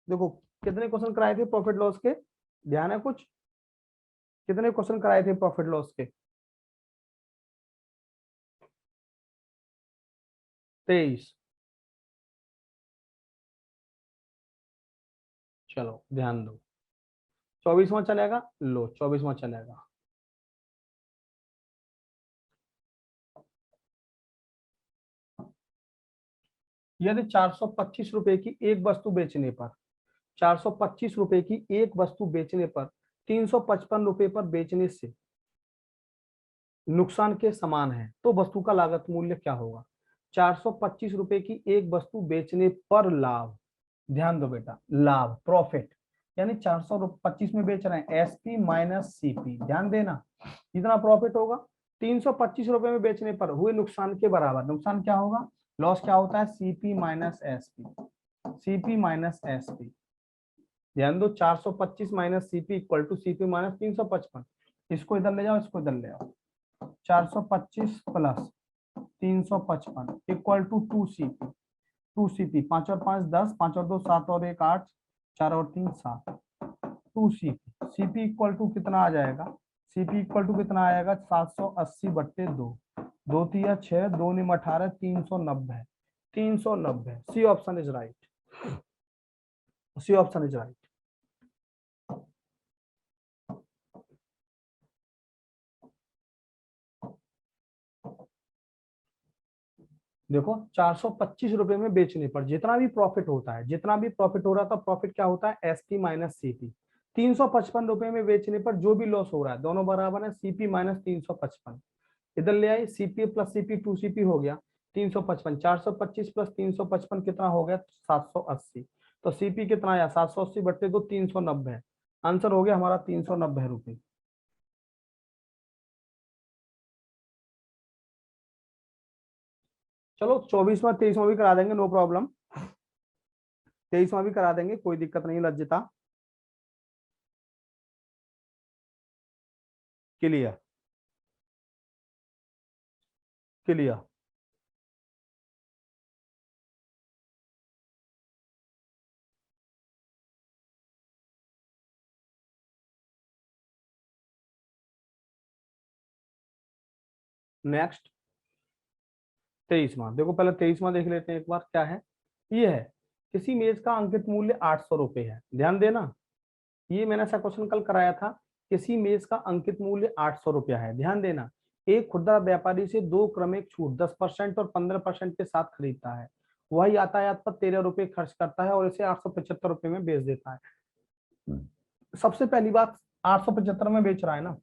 देखो कितने क्वेश्चन कराए थे प्रॉफिट लॉस के, ध्यान है कुछ, कितने क्वेश्चन कराए थे प्रॉफिट लॉस के? 23। चलो ध्यान दो, 24वां चलेगा, लो 24वां चलेगा। यदि 425 रुपए की एक वस्तु बेचने पर, 425 रुपए की एक वस्तु बेचने पर 355 रुपए पर बेचने से नुकसान के समान है, तो वस्तु का लागत मूल्य क्या होगा? 425 रुपए की एक वस्तु बेचने पर लाभ, ध्यान दो बेटा, लाभ प्रॉफिट, यानी 425 में बेच रहे हैं, एसपी माइनस सीपी, ध्यान देना कितना प्रॉफिट होगा। 325 रुपए में बेचने पर हुए नुकसान के बराबर, नुकसान क्या होगा, लॉस क्या होता है, CP minus SP, CP minus SP. ध्यान दो, 425 minus CP equal to CP minus 355। इसको इधर ले जाओ, इसको इधर ले आओ, 425 plus 355 equal to 2 CP, 2 CP, 5 और 5 10, 5 और 2 7 और 1 8, 4 और 3 7, 2 सीपी। सीपी इक्वल टू कितना आ जाएगा, सीपी इक्वल टू कितना आएगा, 780/2, 2 तिया 6, 2 निम 18, 390, 390। C option is right, C option is right. देखो 425 रुपए में बेचने पर जितना भी प्रॉफिट होता है, जितना भी प्रॉफिट हो रहा था, प्रॉफिट क्या होता है, एसपी माइनस सीपी। 355 रुपए में बेचने पर जो भी लॉस हो रहा है, दोनों बराबर है, सीपी माइनस 355। इधर ले आई, सीपी प्लस सीपी 2 सीपी हो गया 355, 425 प्लस 355 कितना हो गया, 780। तो सीपी कितना आया, 780/2, 390। आंसर हो गया हमारा 390 रुपए। चलो 24वां 23वां भी करा देंगे, नो प्रॉब्लम, 23वां भी करा देंगे, कोई दिक्कत नहीं लज्जता। Clear, clear. नेक्स्ट 23वां, देखो पहले 23वां देख लेते हैं एक बार, क्या है, ये है, किसी मेज का अंकित मूल्य 800 रुपए है, ध्यान देना, ये मैंने ऐसा क्वेश्चन कल कराया था, किसी मेज का अंकित मूल्य 800 रुपया है, ध्यान देना, एक खुदरा व्यापारी से 2 क्रमिक छूट 10% और 15% के साथ खरीदता है, वह यातायात पर 13 रुपए खर्च करता है और इसे 875 रुपए में बेच देता है। सबसे पहली बात, 875 में बेच रहा है ना,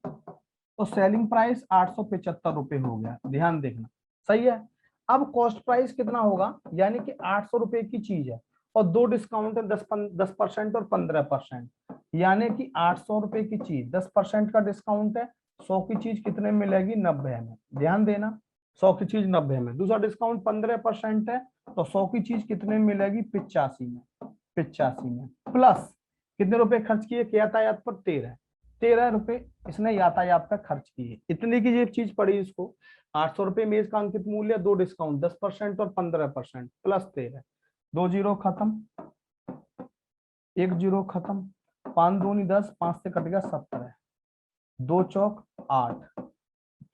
तो सेलिंग प्राइस 875 रुपए हो गया, ध्यान देखना, सही है। अब कॉस्ट प्राइस कितना होगा, यानी कि 800 रुपए की चीज है और 2 डिस्काउंट है, 10% और 15%, यानी कि 800 रुपए की चीज, 10% का डिस्काउंट है, 100 की चीज कितने में मिलेगी, 90 में, ध्यान देना, 100 की चीज 90 में, दूसरा डिस्काउंट 15% है, तो 100 की चीज कितने में मिलेगी, 85 में, 85 में, प्लस कितने रुपए खर्च किए, यातायात पर 13 रुपए इसने यातायात पर खर्च किए, इतने की ये चीज पड़ी इसको। 800 रुपए में इसका अंकित मूल्य, 2 डिस्काउंट 10% और 15% प्लस 13, 2 जीरो खत्म, 1 जीरो खत्म, 5 दूनी 10, 5 से कट गया 17, 2 चौक 8,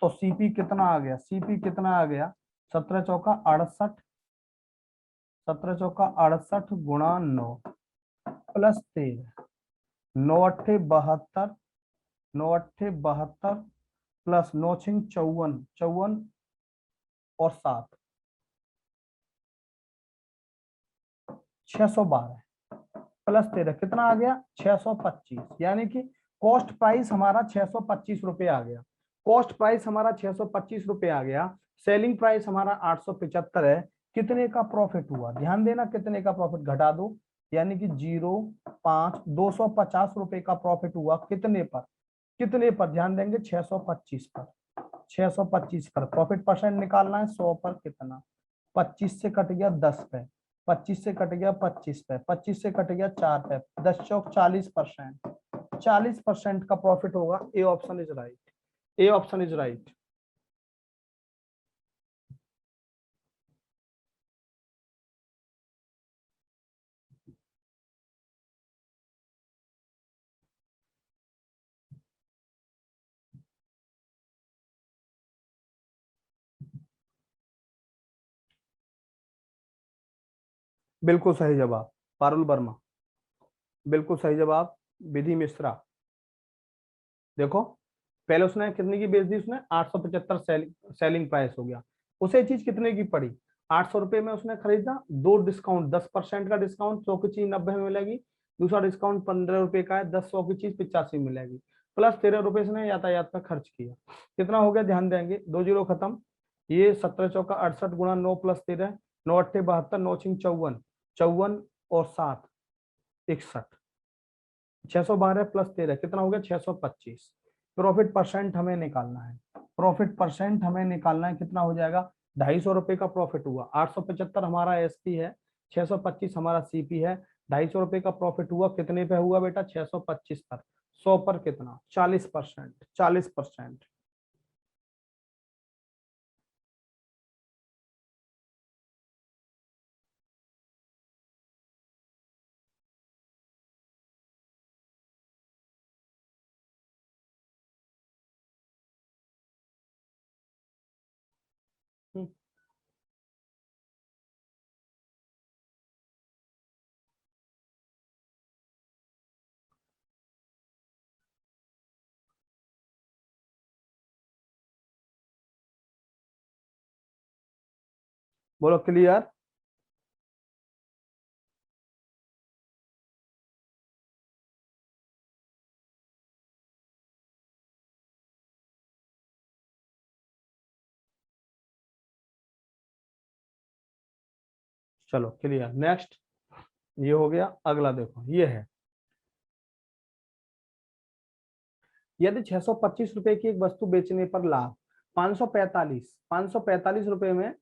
तो सीपी कितना आ गया, सीपी कितना आ गया, 17 चौका 68, 17 चौका 68 गुणा 9 प्लस 13, 9 अट्ठे 72, 9 अट्ठे 72 प्लस 9 छिंग 54, 54 और 7, 612 प्लस 13 कितना आ गया, 625, यानी कि कॉस्ट प्राइस हमारा 625 रुपए आ गया, कॉस्ट प्राइस हमारा 625 रुपए आ गया, सेलिंग प्राइस हमारा 875 है, कितने का प्रॉफिट हुआ, ध्यान देना, कितने का प्रॉफिट घटा दो, यानी कि 0.5, 250 रुपए का प्रॉफिट हुआ, कितने पर, कितने पर, ध्यान देंगे 625 पर, 625 पर प्रॉफिट परसेंट निकालना है, 100 पर कितना, 25 से कट गया 10 पे, 25 से कट गया 25 पे, 25 से कट गया 4 पे, 10 चौक 40%, 40% का प्रॉफिट होगा, ए option is right, A option is right. बिल्कुल सही जवाब पारुल वर्मा, बिल्कुल सही जवाब विधि मिश्रा। देखो पहले उसने कितने की बेच दी, उसने 875 सेलिंग प्राइस हो गया, उसे चीज कितने की पड़ी, 800 रुपए में उसने खरीदा, दो डिस्काउंट 10% का डिस्काउंट, 100 की चीज 90 में मिलेगी, दूसरा डिस्काउंट 15 रुपए का है, 10 100 की चीज 85 में मिलेगी, प्लस 13 रुपए उसने यातायात पर खर्च किया, कितना हो गया ध्यान देंगे, दो जीरो खत्म, ये 17 चौका 68 गुणा 9 प्लस 13, 9 अट्ठे 72, 9 छिंग 54, 54 और 7 61, 612 प्लस 13 कितना हो गया 625। प्रॉफिट परसेंट हमें निकालना है, प्रॉफिट परसेंट हमें निकालना है, कितना हो जाएगा, 250 रुपए का प्रॉफिट हुआ, 875 हमारा एसपी है, 625 हमारा सीपी है, 250 रुपए का प्रॉफिट हुआ, कितने पे हुआ बेटा 625 पर, 100 पर कितना 40%, 40%। बोलो क्लियर। चलो क्लियर, नेक्स्ट ये हो गया, अगला देखो ये है, यदि 625 रुपए की एक वस्तु बेचने पर लाभ 545 रुपए में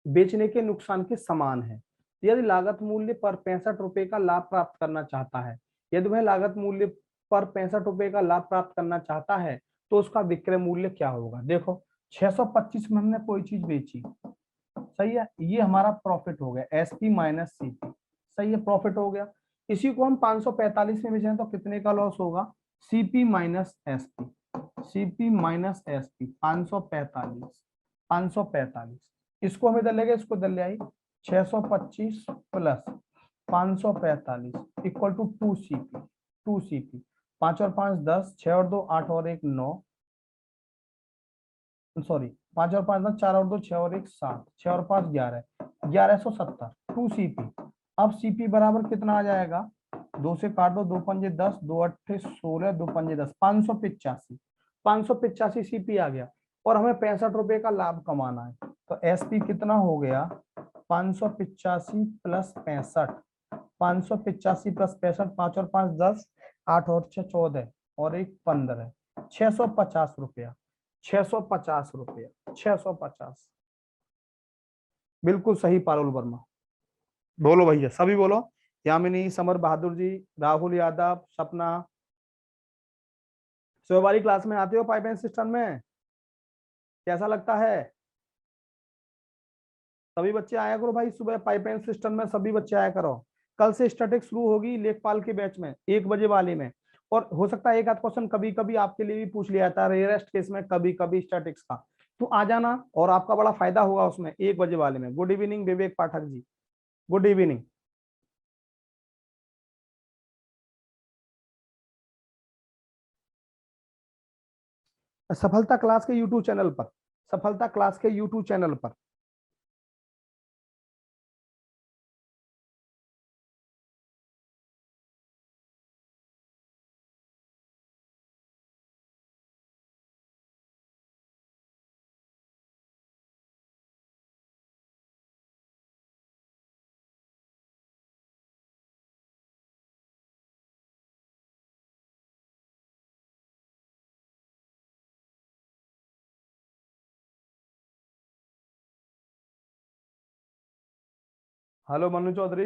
बेचने के नुकसान के समान है, यदि लागत मूल्य पर 65 रुपए का लाभ प्राप्त करना चाहता है, यदि वह लागत मूल्य पर 65 रुपए का लाभ प्राप्त करना चाहता है तो उसका विक्रय मूल्य क्या होगा। देखो 625 में हमने कोई चीज बेची, सही है, ये हमारा प्रॉफिट हो गया, एसपी माइनस सीपी, सही है, प्रॉफिट हो गया। इसी को हम 545 में बेचें तो कितने का लॉस होगा, CP minus SP, CP minus SP 545, 545, इसको हम इधर ले गए, इसको इधर ले आई, 625 plus 545 equal to 2 CP, 2 CP, 5 और 5 10, 6 और 2 8 और 1 9, सॉरी 5 और 5 10, 4 और 2 6 और 1 7, 6 और 5 11, 1170, 2 सीपी। अब सीपी बराबर कितना आ जाएगा, दो से काट दो, दो पंजे 10, दो अट्ठे 16, दो पंजे 10, 585, 585 सीपी आ गया, और हमें 65 रुपए का लाभ कमाना है, तो एसपी कितना हो गया 585 प्लस 65, 585 प्लस 65, 5 और 5 10, 8 और 6 14 और 1 15, 650 रुपया, 650 रुपया, 650, बिल्कुल सही पारुल वर्मा। बोलो भैया सभी बोलो, यामिनी, समर बहादुर जी, राहुल यादव, सपना, सुबह वाली क्लास में आते हो पाइपलाइन सिस्टम में, कैसा लगता है, सभी बच्चे आया करो भाई, सुबह पाइपलाइन सिस्टम में सभी बच्चे आया करो, कल से स्टैटिक शुरू होगी लेखपाल के बैच में 1 बजे वाले में, और हो सकता है एक आध क्वेश्चन कभी कभी आपके लिए भी पूछ लिया जाता है रेयरेस्ट केस में, कभी कभी स्टैटिक्स का, तो आ जाना और आपका बड़ा फायदा होगा उसमें 1 बजे वाले में। गुड इवनिंग विवेक पाठक जी, गुड इवनिंग। सफलता क्लास के यूट्यूब चैनल पर, सफलता क्लास के यूट्यूब चैनल पर। हेलो मनु चौधरी।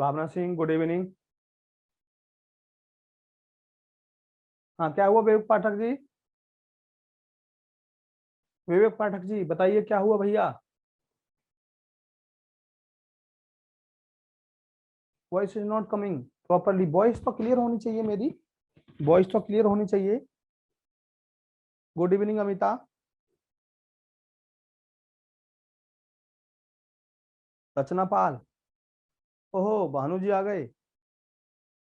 भावना सिंह गुड इवनिंग। हाँ क्या हुआ विवेक पाठक जी? विवेक पाठक जी बताइए क्या हुआ भैया? Voice is not coming properly. Voice तो क्लियर होनी चाहिए मेरी, वॉइस तो क्लियर होनी चाहिए। Good evening Amita. रचना पाल। ओहो भानु जी आ गए।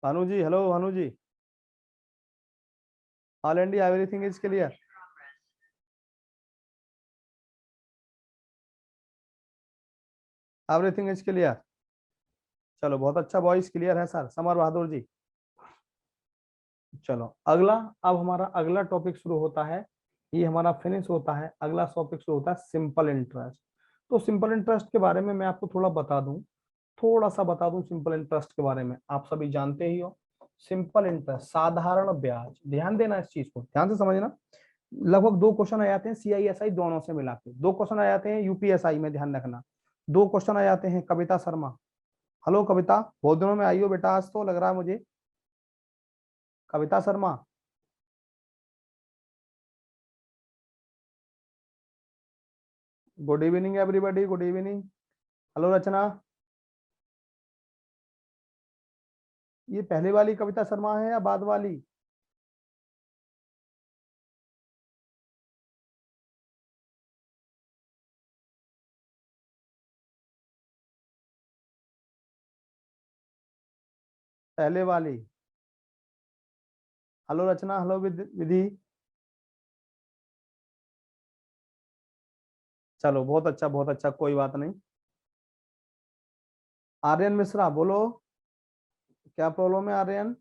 Bhanu ji hello Bhanu ji. All India everything is clear. Everything is clear. चलो बहुत अच्छा, वॉइस क्लियर है सर। समर बहादुर जी। चलो अगला, अब हमारा अगला टॉपिक शुरू होता है। ये हमारा फिनिश होता है, अगला टॉपिक शुरू होता है सिंपल इंटरेस्ट। तो सिंपल इंटरेस्ट के बारे में मैं आपको थोड़ा बता दूं, थोड़ा सा बता दूं सिंपल इंटरेस्ट के बारे में। आप सभी जानते ही हो सिंपल इंटरेस्ट साधारण ब्याज। ध्यान देना, इस चीज को ध्यान से समझना। लगभग दो क्वेश्चन आ जाते हैं सीआईएसआई दोनों से मिला के, दो क्वेश्चन आ जाते हैं यूपीएसआई में, ध्यान रखना। दो क्वेश्चन आ जाते हैं कविता शर्मा। हेलो कविता, बहुत दिनों में आई हो बेटा, आज तो लग रहा है मुझे। Kavita Sharma. Good evening everybody, good evening. Hello Rachna. ये पहले वाली कविता शर्मा है या बाद वाली? पहले वाली। हेलो रचना, हेलो विधि। चलो बहुत अच्छा बहुत अच्छा, कोई बात नहीं। आर्यन मिश्रा बोलो, क्या प्रॉब्लम है Aryan?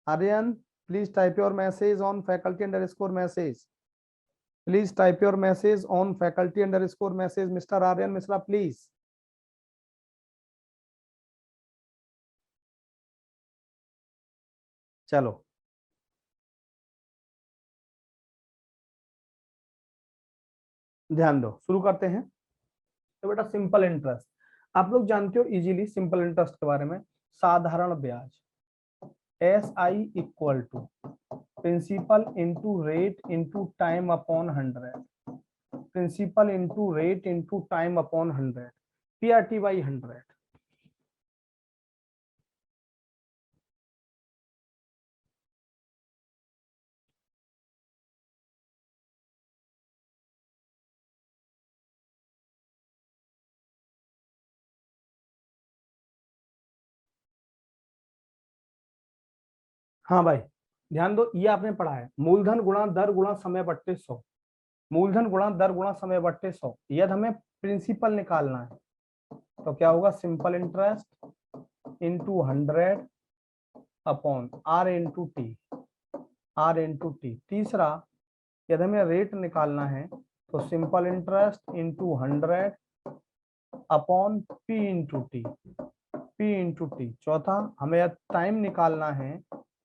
Aryan please type your message on faculty underscore message. Please type your message on faculty underscore message mister Aryan Mishra please. चलो ध्यान दो, शुरू करते हैं। तो बेटा सिंपल इंटरेस्ट आप लोग जानते हो इजीली सिंपल इंटरेस्ट के बारे में। साधारण ब्याज S I equal to principal into rate into time upon 100। Principal into rate into time upon 100, PRT by 100। हाँ भाई ध्यान दो, ये आपने पढ़ा है मूलधन गुणा दर गुणा समय बट्टे 100। मूलधन गुणा दर गुणा समय बट्टे 100, यदि हमें प्रिंसिपल निकालना है तो क्या होगा? Simple interest into 100 upon R into T. R into T. तीसरा, यदि हमें रेट निकालना है तो simple interest into 100 upon P into T. P into T. चौथा, हमें टाइम निकालना है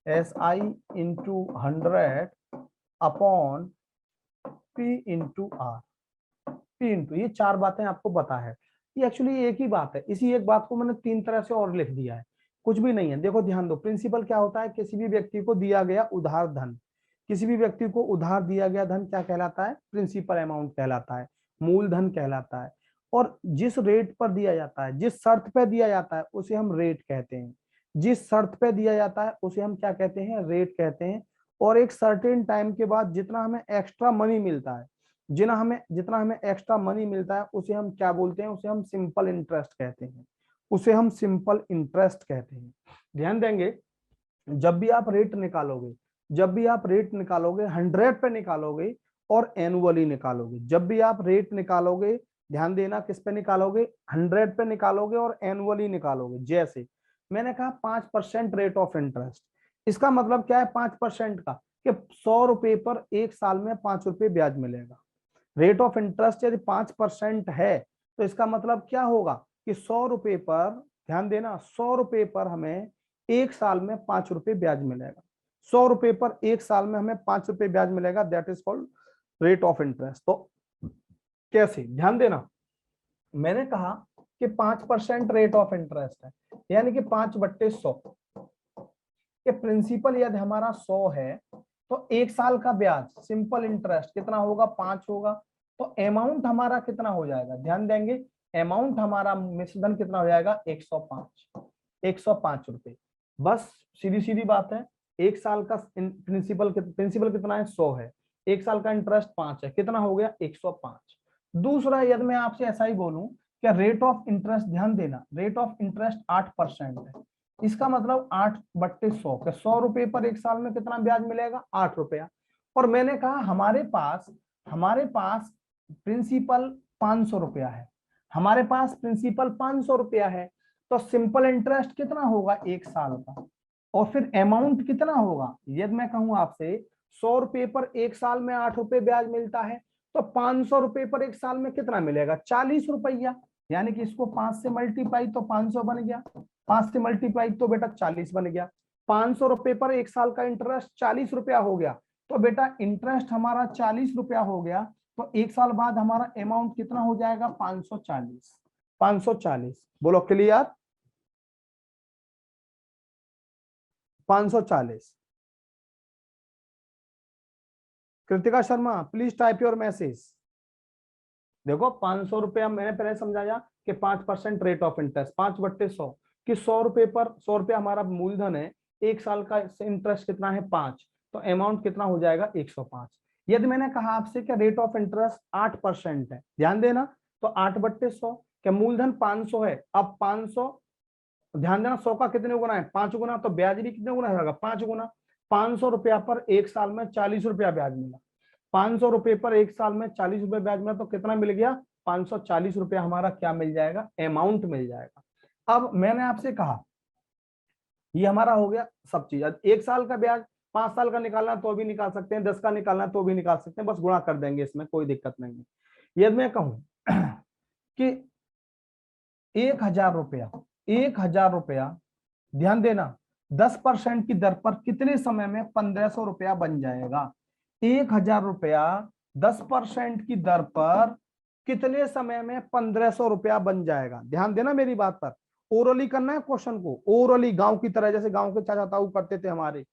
S I into 100 upon P into R. P into, ये चार बातें आपको पता है। ये एक्चुअली एक ही बात है, इसी एक बात को मैंने तीन तरह से और लिख दिया है, कुछ भी नहीं है। देखो ध्यान दो, प्रिंसिपल क्या होता है? किसी भी व्यक्ति को दिया गया उधार धन, किसी भी व्यक्ति को उधार दिया गया धन क्या कहलाता है? प्रिंसिपल अमाउंट कहलाता है, मूलधन कहलाता है। और जिस रेट पर दिया जाता है, जिस शर्त पे दिया जाता है उसे हम रेट कहते हैं। जिस शर्त पे दिया जाता है उसे हम क्या कहते हैं? रेट कहते हैं। और एक सर्टेन टाइम के बाद जितना हमें एक्स्ट्रा मनी मिलता है, जितना हमें एक्स्ट्रा मनी मिलता है उसे हम क्या बोलते हैं? उसे हम सिंपल इंटरेस्ट कहते हैं। उसे हम सिंपल इंटरेस्ट कहते हैं। ध्यान देंगे, जब भी आप रेट निकालोगे, जब भी आप रेट निकालोगे 100 पे निकालोगे और एनुअली निकालोगे। जब भी आप रेट निकालोगे, ध्यान देना किस पे निकालोगे? 100 पे निकालोगे और एनुअली निकालोगे। जैसे मैंने कहा 5% रेट ऑफ इंटरेस्ट, इसका मतलब क्या है 5% का? कि 100 रुपए पर एक साल में 5 रुपए ब्याज मिलेगा। रेट ऑफ इंटरेस्ट यदि 5% है तो इसका मतलब क्या होगा? कि 100 रुपए पर, ध्यान देना, 100 रुपए पर हमें एक साल में 5 रुपए ब्याज मिलेगा। 100 रुपए पर एक साल में हमें 5 रुपए ब्याज मिलेगा, that is called rate of interest. तो कैसे? ध्यान देना, मैंने कहा कि 5% रेट ऑफ इंटरेस्ट है, यानी कि 5/100 के प्रिंसिपल यदि हमारा 100 है तो 1 साल का ब्याज सिंपल इंटरेस्ट कितना होगा, 5 होगा। तो अमाउंट हमारा कितना हो जाएगा, ध्यान देंगे, अमाउंट हमारा मिश्रधन कितना हो जाएगा, 105 रुपए। बस सीधी सीधी बात है। 1 साल का प्रिंसिपल कितना है, 100 है, 1 साल का इंटरेस्ट 5 है, कितना हो गया, 105। दूसरा यदि मैं आपसे ऐसा ही बोलूं क्या रेट ऑफ इंटरेस्ट, ध्यान देना, रेट ऑफ इंटरेस्ट 8% है, इसका मतलब 8/100 के 100 रुपए पर 1 साल में कितना ब्याज मिलेगा, 8 रुपया। और मैंने कहा हमारे पास प्रिंसिपल 500 रुपया है, हमारे पास प्रिंसिपल 500 रुपया है, तो सिंपल इंटरेस्ट कितना होगा 1 साल का, और फिर अमाउंट कितना होगा, यदि मैं कहूं आपसे 100 रुपए पर 1 साल में 8 रुपए ब्याज मिलता है, तो 500 रुपए पर 1 साल में कितना मिलेगा, 40 रुपया। यानी कि इसको 5 से मल्टीप्लाई तो 500 बन गया, 5 से मल्टीप्लाई तो बेटा 40 बन गया। 500 रुपए पर 1 साल का इंटरेस्ट 40 रुपया हो गया, तो बेटा इंटरेस्ट हमारा 40 रुपया हो गया, तो 1 साल बाद हमारा अमाउंट कितना हो जाएगा, 540। 540 बोलो clear, 540। Kritika Sharma please type your message. देखो 500 रुपया मैंने पहले समझाया कि 5% रेट ऑफ इंटरेस्ट, 5/100 कि 100 रुपए पर 100 रुपया हमारा मूलधन है, 1 साल का इंटरेस्ट कितना है, 5, तो अमाउंट कितना हो जाएगा, 105। यदि मैंने कहा आपसे कि रेट ऑफ इंटरेस्ट 8% है, ध्यान देना, तो 8/100 के मूलधन 500 है, अब 500, ध्यान देना 100 का कितने गुना है, 5 गुना, तो ब्याज भी कितने गुना होगा, 5 गुना। 500 रुपया पर 1 साल में 40 रुपया ब्याज मिला, 500 रुपए पर 1 साल में 40 रुपए ब्याज मिला, तो कितना मिल गया, 540 रुपया हमारा क्या मिल जाएगा, अमाउंट मिल जाएगा। अब मैंने आपसे कहा ये हमारा हो गया सब चीज। 1 साल का ब्याज 5 साल का निकालना तो भी निकाल सकते हैं, 10 का निकालना तो भी निकाल सकते हैं, बस गुणा कर देंगे, इसमें कोई दिक्कत नहीं है। यदि मैं कहूं कि 1,000 रुपया ध्यान देना 10% की दर पर कितने समय में 1,500 रुपया बन जाएगा, 1,000 रुपया 10% की दर पर कितने समय में 1,500 रुपया बन जाएगा। ध्यान देना मेरी बात पर, ओरली करना है क्वेश्चन को, ओरली गांव की तरह, जैसे गांव के चाचा ताऊ करते थे हमारे,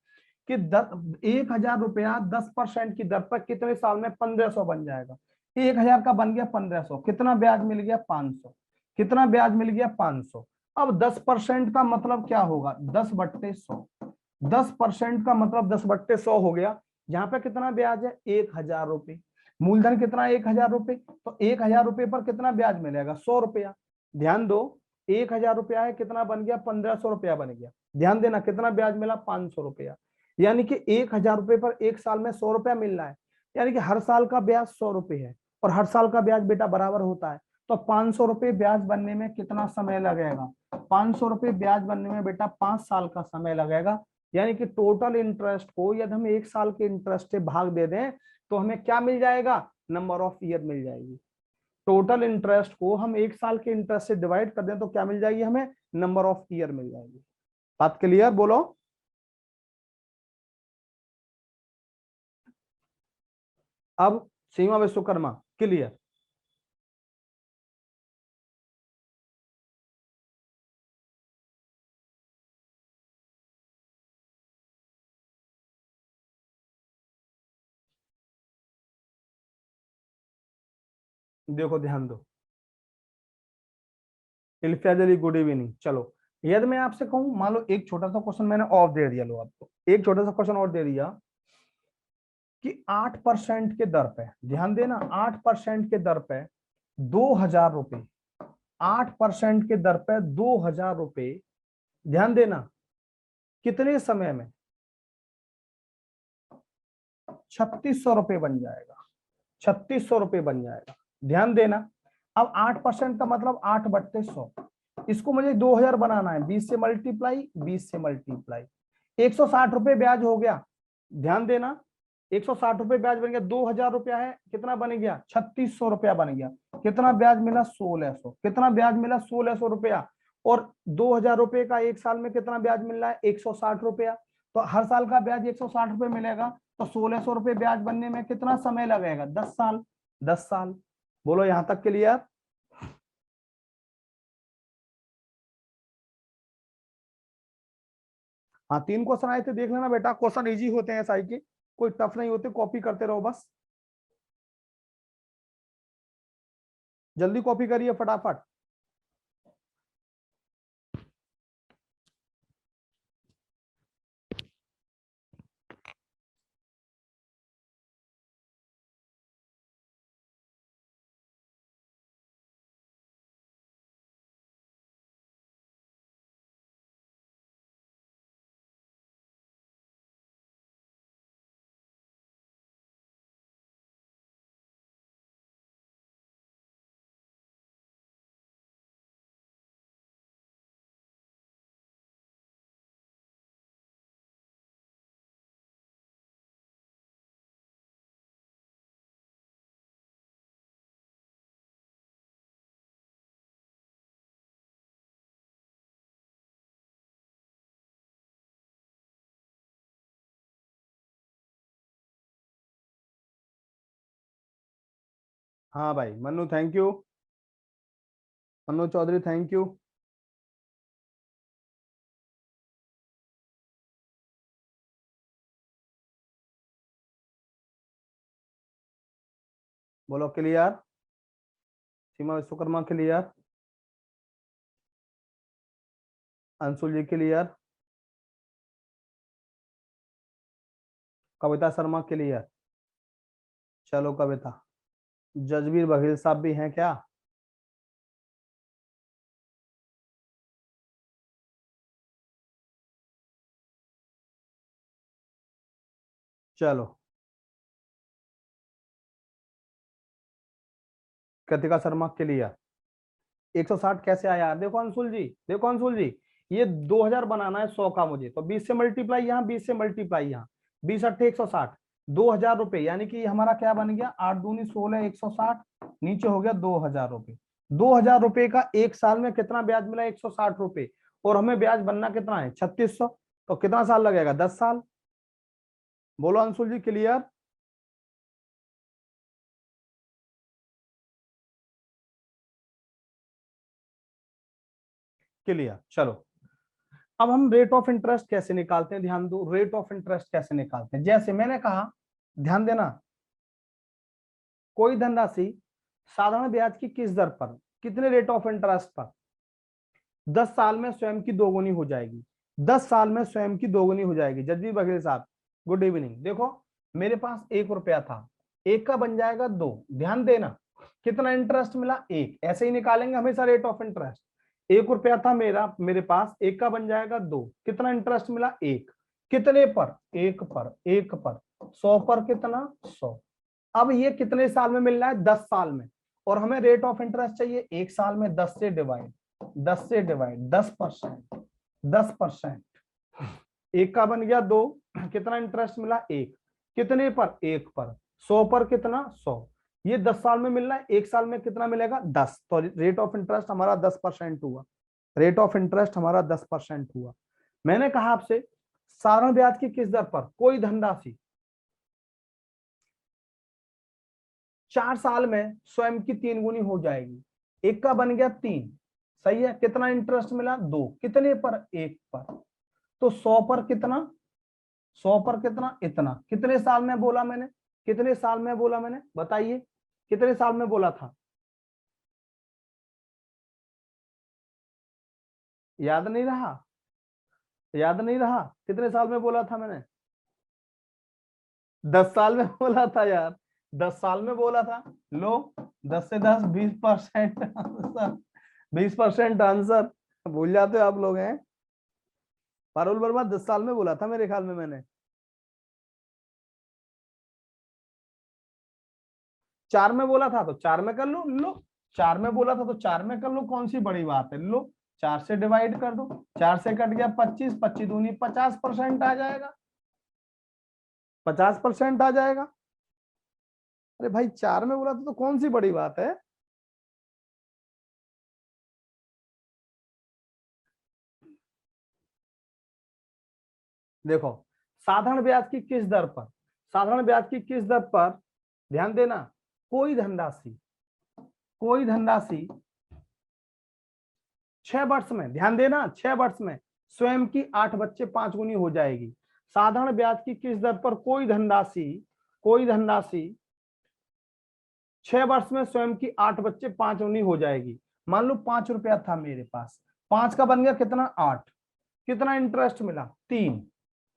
कि 1,000 रुपया 10% की दर पर कितने साल में 1,500 बन जाएगा। 1,000 का बन गया 1,500, कितना ब्याज मिल गया, 500, कितना ब्याज मिल गया, 500। अब 10% का मतलब क्या होगा, 10/100, 10% का मतलब 10/100 हो गया। यहाँ पे कितना ब्याज है, 1,000 रुपए, मूलधन कितना, 1,000 रुपए, तो 1,000 रुपए पर कितना ब्याज मिलेगा, 100 रुपया। ध्यान दो 1,000 रुपया है, कितना बन गया, 1,500 रुपया बन गया। ध्यान देना कितना ब्याज मिला, 500 रुपया। यानी कि 1,000 रुपए पर 1 साल में 100 रुपया मिल रहा है, यानी कि हर साल का ब्याज 100 रुपए है, और हर साल का ब्याज बेटा बराबर होता है। तो 500 रुपए ब्याज बनने में कितना समय लगेगा, 500 रुपए ब्याज बनने में बेटा 5 साल का समय लगेगा। यानी कि टोटल इंटरेस्ट को यदि हम 1 साल के इंटरेस्ट से भाग दे दें तो हमें क्या मिल जाएगा, नंबर ऑफ ईयर मिल जाएगी। टोटल इंटरेस्ट को हम 1 साल के इंटरेस्ट से डिवाइड कर दें तो क्या मिल जाएगी, हमें नंबर ऑफ ईयर मिल जाएगी। बात क्लियर, बोलो। अब सीमा विश्वकर्मा क्लियर। देखो ध्यान दो, इल्फिया गुड इवनिंग। चलो यदि मैं आपसे कहूं, मान लो एक छोटा सा क्वेश्चन मैंने और दे दिया, लो आपको एक छोटा सा क्वेश्चन और दे दिया कि 8% के दर पे, ध्यान देना 8% के दर पे 2,000 रुपए, 8% के दर पे 2,000 रुपए, ध्यान देना कितने समय में 3,600 रुपए बन जाएगा, 3,600 रुपए बन जाएगा। ध्यान देना, अब 8% का मतलब 8/100, इसको मुझे 2,000 बनाना है, 20 से मल्टीप्लाई, 20 से मल्टीप्लाई, 160 रुपए ब्याज हो गया। ध्यान देना 160 रुपए ब्याज बन गया, 2,000 रुपया है, कितना बन गया, 3,600 रुपया बन गया। कितना ब्याज मिला, 1,600, कितना ब्याज मिला, 1,600 रुपया। और 2,000 रुपए का 1 साल में कितना ब्याज मिल रहा है, 160 रुपया, तो हर साल का ब्याज 160 रुपए मिलेगा, तो 1,600 रुपए ब्याज बनने में कितना समय लगेगा, 10 साल। 10 साल, बोलो यहां तक क्लियर। हाँ 3 क्वेश्चन आए थे, देख लेना बेटा, क्वेश्चन इजी होते हैं एसआई के, कोई टफ नहीं होते, कॉपी करते रहो बस, जल्दी कॉपी करिए फटाफट। हाँ भाई Mannu thank you, Manoj Chaudhary thank you. बोलो clear, Seema Vishwakarma clear, Anshul ji clear, Kavita Sharma clear. चलो कविता, जजबीर बघेल साहब भी हैं क्या? चलो, कृतिका शर्मा क्लियर। 160 कैसे आया यार? देखो अंशुल जी, देखो अंशुल जी, ये 2000 बनाना है 100 का मुझे, तो 20 से मल्टीप्लाई यहाँ, 20 से मल्टीप्लाई यहाँ, 20 अट्ठे 160, 2000 रुपए, यानी कि हमारा क्या बन गया, 8 दूनी 16, 160, नीचे हो गया 2000 रुपए। 2000 रुपए का एक साल में कितना ब्याज मिला? 160 रुपए, और हमें ब्याज बनना कितना है? 3600, तो कितना साल लगेगा? 10 साल। बोलो अंशुल जी क्लियर। क्लियर, चलो अब हम रेट ऑफ इंटरेस्ट कैसे निकालते हैं, ध्यान दो, रेट ऑफ इंटरेस्ट कैसे निकालते हैं, जैसे मैंने कहा, ध्यान देना, कोई धनराशि साधारण ब्याज की किस दर पर, कितने रेट ऑफ इंटरेस्ट पर, 10 साल में स्वयं की दोगुनी हो जाएगी, 10 साल में स्वयं की दोगुनी हो जाएगी। जजबी बघेल साहब गुड इवनिंग। देखो मेरे पास 1 रुपया था, एक का बन जाएगा 2, ध्यान देना, कितना इंटरेस्ट मिला? 1, ऐसे ही निकालेंगे हमेशा रेट ऑफ इंटरेस्ट। 1 रुपया था मेरा, मेरे पास, एक का बन जाएगा 2, कितना इंटरेस्ट मिला? 1, कितने पर? 1 पर, 1 पर, 100 पर कितना? 100। अब ये कितने साल में मिल रहा है? 10 साल में, और हमें रेट ऑफ इंटरेस्ट चाहिए एक साल में, 10 से डिवाइड, 10 से डिवाइड, 10%, 10%, एक का बन गया 2, कितना इंटरेस्ट मिला? 1, कितने पर? 1 पर, 100 पर कितना? 100। ये 10 साल में मिल रहा है, एक साल में कितना मिलेगा? 10, तो रेट ऑफ इंटरेस्ट हमारा 10% हुआ, रेट ऑफ इंटरेस्ट हमारा 10% हुआ। मैंने कहा आपसे साधारण ब्याज की किस दर पर कोई धनराशि 4 साल में स्वयं की 3 गुनी हो जाएगी, एक का बन गया 3, सही है, कितना इंटरेस्ट मिला? 2, कितने पर? 1 पर, तो 100 पर कितना? 100 पर कितना? इतना, कितने साल में बोला मैंने? कितने साल में बोला मैंने? बताइए, कितने साल में बोला था? याद नहीं रहा? याद नहीं रहा कितने साल में बोला था मैंने? 10 साल में बोला था यार, 10 साल में बोला था। लो, 10 से 10, 20% आंसर, 20% आंसर। भूल जाते हो आप लोग हैं। पारुल वर्मा 10 साल में बोला था मेरे ख्याल में मैंने। 4 में बोला था तो 4 में कर लो, लो, 4 में बोला था तो 4 में कर लो, कौन सी बड़ी बात है, लो, 4 से डिवाइड कर दो, 4 से कट गया 25, 25 दूनी 50% आ जाएगा, 50% आ जाएगा। अरे भाई 4 में बोला था तो कौन सी बड़ी बात है। देखो साधारण ब्याज की किस दर पर, साधारण ब्याज की किस दर पर, ध्यान देना, कोई धनराशि, कोई धनराशि 6 वर्ष में, ध्यान देना, 6 वर्ष में स्वयं की 8 बच्चे 5 गुनी हो जाएगी। साधारण ब्याज की किस दर पर कोई धनराशि 6 वर्ष में स्वयं की 8 बच्चे 5 गुनी हो जाएगी। मान लो 5 रुपया था मेरे पास, 5 का बन गया कितना 8, कितना इंटरेस्ट मिला 3,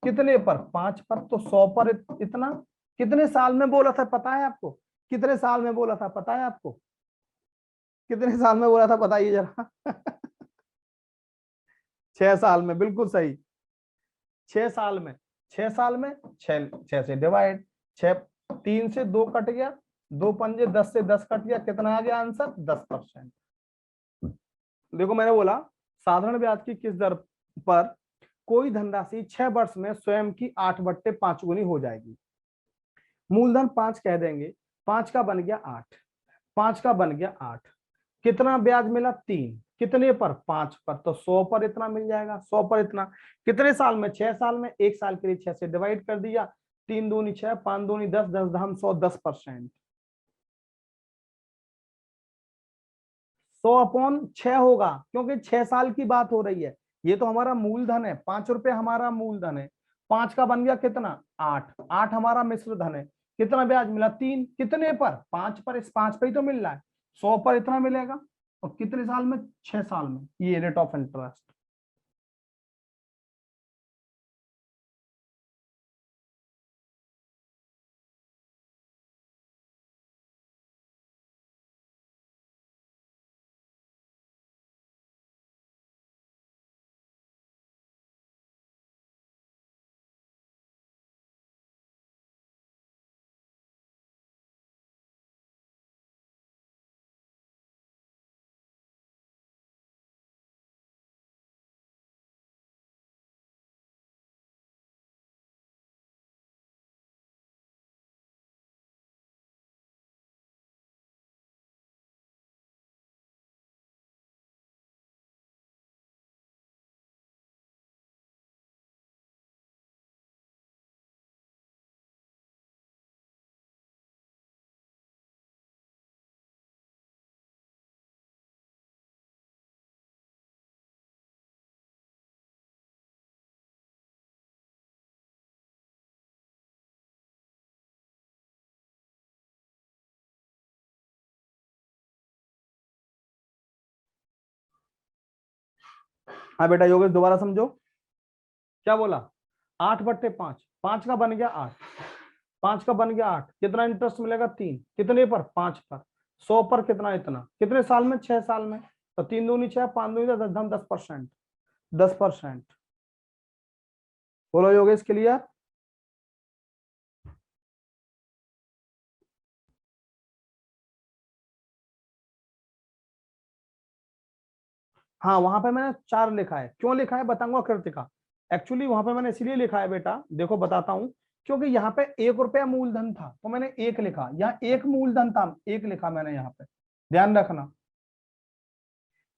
कितने पर 5 पर, तो 100 पर इतना। कितने साल में बोला था पता है आपको? कितने साल में बोला था पता है आपको? कितने साल में बोला था बताइए जरा। 6 साल में, बिल्कुल सही। 6 साल में, 6 साल में 6 से डिवाइड, 6 3 से 2 कट गया, 2 पंजे 10 से 10 कट गया, कितना आ गया आंसर 10%। देखो मैंने बोला साधारण ब्याज की किस दर पर कोई धनराशि 6 वर्ष में स्वयं की 8/5 गुनी हो जाएगी। मूलधन 5 कह देंगे, 5 का बन गया 8, 5 का बन गया 8, कितना ब्याज मिला 3, कितने पर 5 पर, तो 100 पर इतना मिल जाएगा। 100 पर इतना कितने साल में? 6 साल में। 1 साल के लिए 6 से डिवाइड कर दिया, 3 दूनी 6, 5 दूनी 10, 10 धाम 100, 10%। 100/6 होगा क्योंकि 6 साल की बात हो रही है। ये तो हमारा मूलधन है, 5 रुपए हमारा मूलधन है। 5 का बन गया कितना 8, 8 हमारा मिश्र धन है। कितना ब्याज मिला 3, कितने पर 5 पर, इस 5 पे ही तो मिल रहा है। 100 पर इतना मिलेगा और कितने साल में? 6 साल में। ये रेट ऑफ इंटरेस्ट। हाँ बेटा योगेश दोबारा समझो क्या बोला। 8/5, 5 का बन गया 8, 5 का बन गया 8, कितना इंटरेस्ट मिलेगा 3, कितने पर 5 पर, 100 पर कितना इतना, कितने साल में? 6 साल में। तो 3 दूनी 6, 5 दूनी 10, 10%। 10%। बोलो योगेश क्लियर? हाँ वहां पे मैंने 4 लिखा है, क्यों लिखा है बताऊंगा कृतिका। एक्चुअली वहां पे मैंने इसलिए लिखा है बेटा, देखो बताता हूँ, क्योंकि यहाँ पे 1 रुपया मूलधन था तो मैंने 1 लिखा, यहाँ 1 मूलधन था 1 लिखा मैंने यहाँ पे, ध्यान रखना।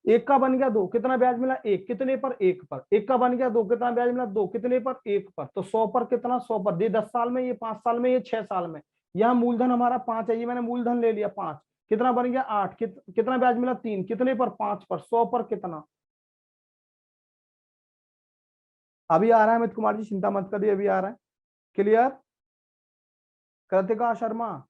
1 का बन गया 2, कितना ब्याज मिला 1, कितने पर 1 पर, 1 का बन गया 2, कितना ब्याज मिला 2, कितने पर 1 पर, तो 100 पर कितना 100 पर, ये 10 साल में, ये 5 साल में, ये 6 साल में। यहाँ मूलधन हमारा 5 है, ये मैंने मूलधन ले लिया 5, कितना बन गया 8, कितना ब्याज मिला 3, कितने पर 5 पर, 100 पर कितना। अभी आ रहा है अमित कुमार जी, चिंता मत करिए अभी आ रहा है। क्लियर? कृतिका शर्मा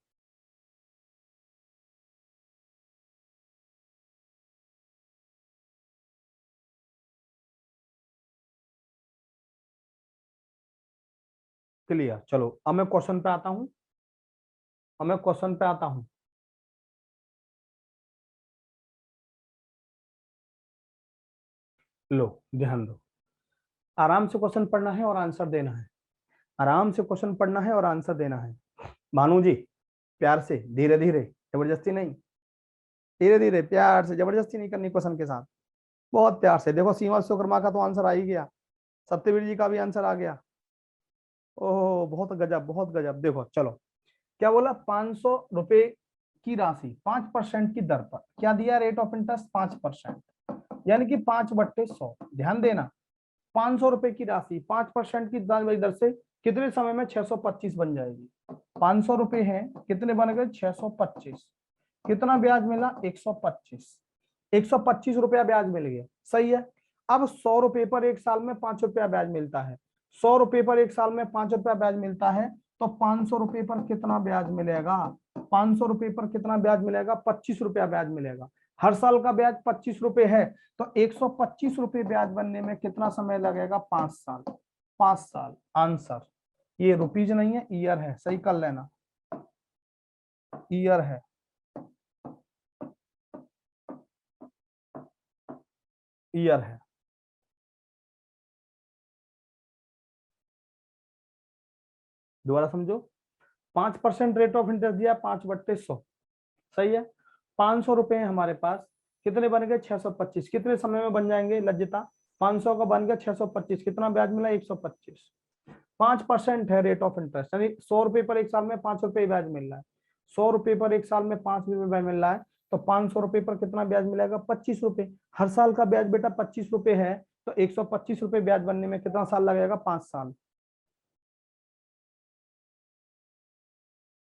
क्लियर। चलो अब मैं क्वेश्चन पे आता हूं, अब मैं क्वेश्चन पे आता हूं। लो ध्यान दो, आराम से क्वेश्चन पढ़ना है और आंसर देना है, आराम से क्वेश्चन पढ़ना है और आंसर देना है। भानु जी प्यार से, धीरे धीरे, जबरदस्ती नहीं, धीरे धीरे प्यार से, जबरदस्ती नहीं करनी क्वेश्चन के साथ, बहुत प्यार से। देखो सीमा विश्वकर्मा का तो आंसर आ ही गया, सत्यवीर जी का भी आंसर आ गया। ओह बहुत गजब, बहुत गजब। देखो चलो क्या बोला, 500 रुपए की राशि 5% की दर पर, क्या दिया रेट ऑफ इंटरेस्ट 5%, यानी कि 5/100। ध्यान देना, 500 रुपए की राशि 5% की दर से कितने समय में 625 बन जाएगी। 500 रुपए है, कितने बन गए 625, कितना ब्याज मिला 125, 125 रुपया ब्याज मिल गया, सही है। अब 100 रुपए पर एक साल में 5 रुपया ब्याज मिलता है, 100 रुपए पर एक साल में 5 रुपया ब्याज मिलता है, तो 500 रुपए पर कितना ब्याज मिलेगा? 500 रुपए पर कितना ब्याज मिलेगा? 25 रुपया ब्याज मिलेगा। हर साल का ब्याज 25 रुपए है, तो 125 रुपए ब्याज बनने में कितना समय लगेगा? 5 साल। 5 साल आंसर। ये रुपीज नहीं है, ईयर है, सही कर लेना, ईयर है, ईयर है। दोबारा समझो, 5% रेट ऑफ इंटरेस्ट दिया, 5/100, सही है। 500 रुपए है हमारे पास, कितने बन गए? 625। कितने समय में बन जाएंगे लज्जता? 500 का बन गया 625, कितना ब्याज मिला? 125। 5% है रेट ऑफ इंटरेस्ट, यानी 100 रुपए पर एक साल में 5 रुपए ब्याज मिल रहा है, 100 रुपए पर एक साल में 5 रुपए ब्याज मिल रहा है, तो 500 रुपए पर कितना ब्याज मिलेगा? 25 रुपए। हर साल का ब्याज बेटा 25 रुपए है, तो 125 रुपए ब्याज बनने में कितना साल लगेगा? 5 साल।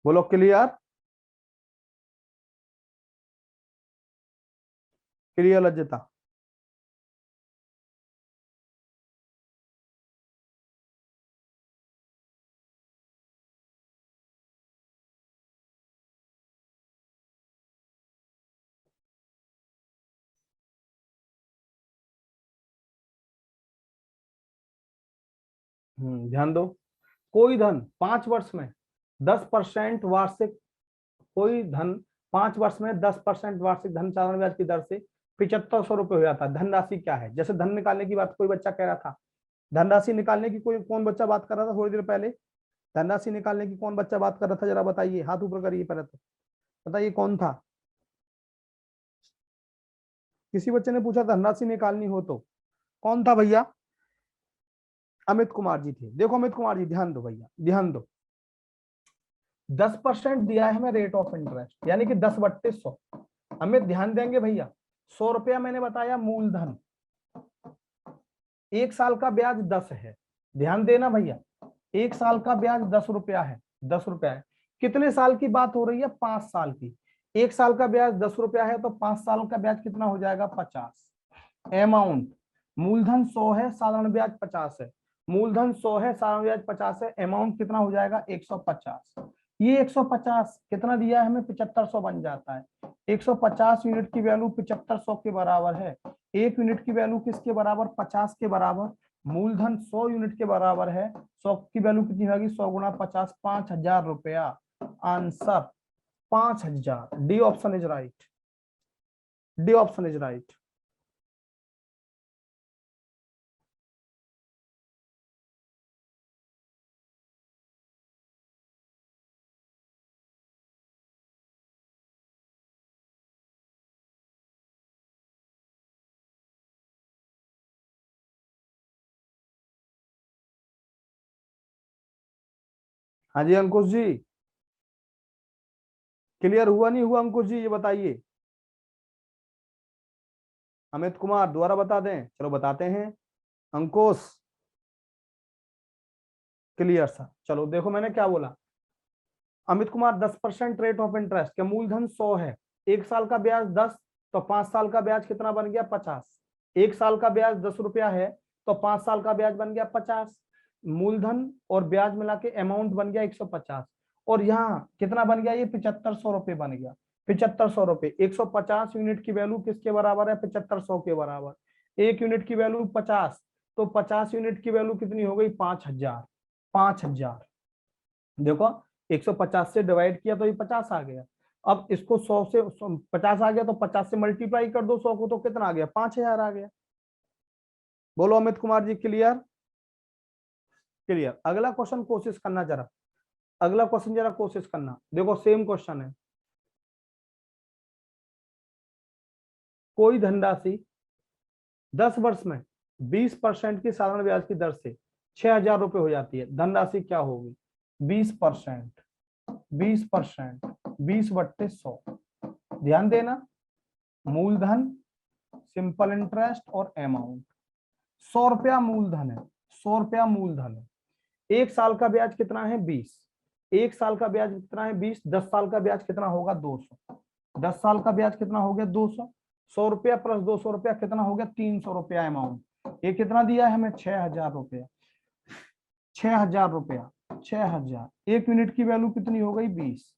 बोलो क्लियर? क्लियर लज्जता? ध्यान दो, कोई धन 5 वर्ष में 10% वार्षिक, कोई धन 5 वर्ष में 10% वार्षिक धन चालन ब्याज की दर से 7500 रुपए हो जाता है। धनराशि क्या है? जैसे धन निकालने की बात कोई बच्चा कह रहा था, धनराशि निकालने की कोई कौन बच्चा बात कर रहा था थोड़ी देर पहले? धनराशि निकालने की कौन बच्चा बात कर रहा था? जरा बताइए, हाथ ऊपर करिए पहले तो बताइए कौन था। किसी बच्चे ने पूछा धनराशि निकालनी हो तो कौन था भैया? अमित कुमार जी थे। देखो अमित कुमार जी, ध्यान दो भैया, ध्यान दो, 10% दिया है हमें रेट ऑफ इंटरेस्ट, यानी कि 10/100। हमें ध्यान देंगे भैया, 100 रुपया मैंने बताया मूलधन, एक साल का ब्याज 10 है, ध्यान देना भैया, एक साल का ब्याज 10 रुपया है, 10 रुपया है। कितने साल की बात हो रही है? 5 साल की। एक साल का ब्याज 10 रुपया है, तो 5 साल का ब्याज कितना हो जाएगा? 50। अमाउंट, मूलधन 100 है, साधारण ब्याज 50 है, मूलधन 100 है, साधारण ब्याज 50 है, अमाउंट कितना हो जाएगा? 150। ये 150 कितना दिया है हमें? 7500 बन जाता है। 150 यूनिट की वैल्यू 7500 के बराबर है। एक यूनिट की वैल्यू किसके बराबर? 50 के बराबर। मूलधन 100 यूनिट के बराबर है, 100 की वैल्यू कितनी होगी? 100 गुणा 50, 5000 रुपया। Answer 5000। D option is right, D option is right. हाँ जी अंकुश जी, क्लियर हुआ नहीं हुआ अंकुश जी, ये बताइए। अमित कुमार दोबारा बता दें? चलो बताते हैं। अंकुश क्लियर सर। चलो देखो मैंने क्या बोला, Amit Kumar 10% rate of interest के मूलधन 100 है, एक साल का ब्याज 10, तो 5 साल का ब्याज कितना बन गया? 50। एक साल का ब्याज 10 रुपया है, तो 5 साल का ब्याज बन गया 50। मूलधन और ब्याज मिला के अमाउंट बन गया 150, और यहाँ कितना बन गया? ये 7500 रुपये बन गया। 7500 रुपये, 150 यूनिट की वैल्यू किसके बराबर है? 7500 के बराबर। एक यूनिट की वैल्यू 50, तो 50 यूनिट की वैल्यू कितनी हो गई? 5000। 5000 देखो, 150 से डिवाइड किया तो ये 50 आ गया। अब इसको 100 से 50 आ गया, तो 50 से मल्टीप्लाई कर दो 100 को, तो कितना आ गया? 5000 आ गया। बोलो अमित कुमार जी क्लियर? क्लियर। अगला क्वेश्चन कोशिश करना जरा, अगला क्वेश्चन जरा कोशिश करना। देखो सेम क्वेश्चन है, कोई धनराशि 10 वर्ष में 20% की साधारण ब्याज की दर से 6000 रुपए हो जाती है, धनराशि क्या होगी? 20%, 20%, 20/100। ध्यान देना, मूलधन, सिंपल इंटरेस्ट और अमाउंट। 100 रुपया मूलधन है, 100 रुपया मूलधन है, एक साल का ब्याज कितना है? 20। एक साल का ब्याज कितना है? 20। 10 साल का ब्याज कितना होगा? 200। 10 साल का ब्याज कितना हो गया? 200। 100 रुपया प्लस 200 रुपया कितना हो गया, 300 रुपया अमाउंट। ये कितना दिया है हमें, 6000 रुपया। 6000 रुपया, 6000। 1 यूनिट की वैल्यू कितनी हो गई, 20।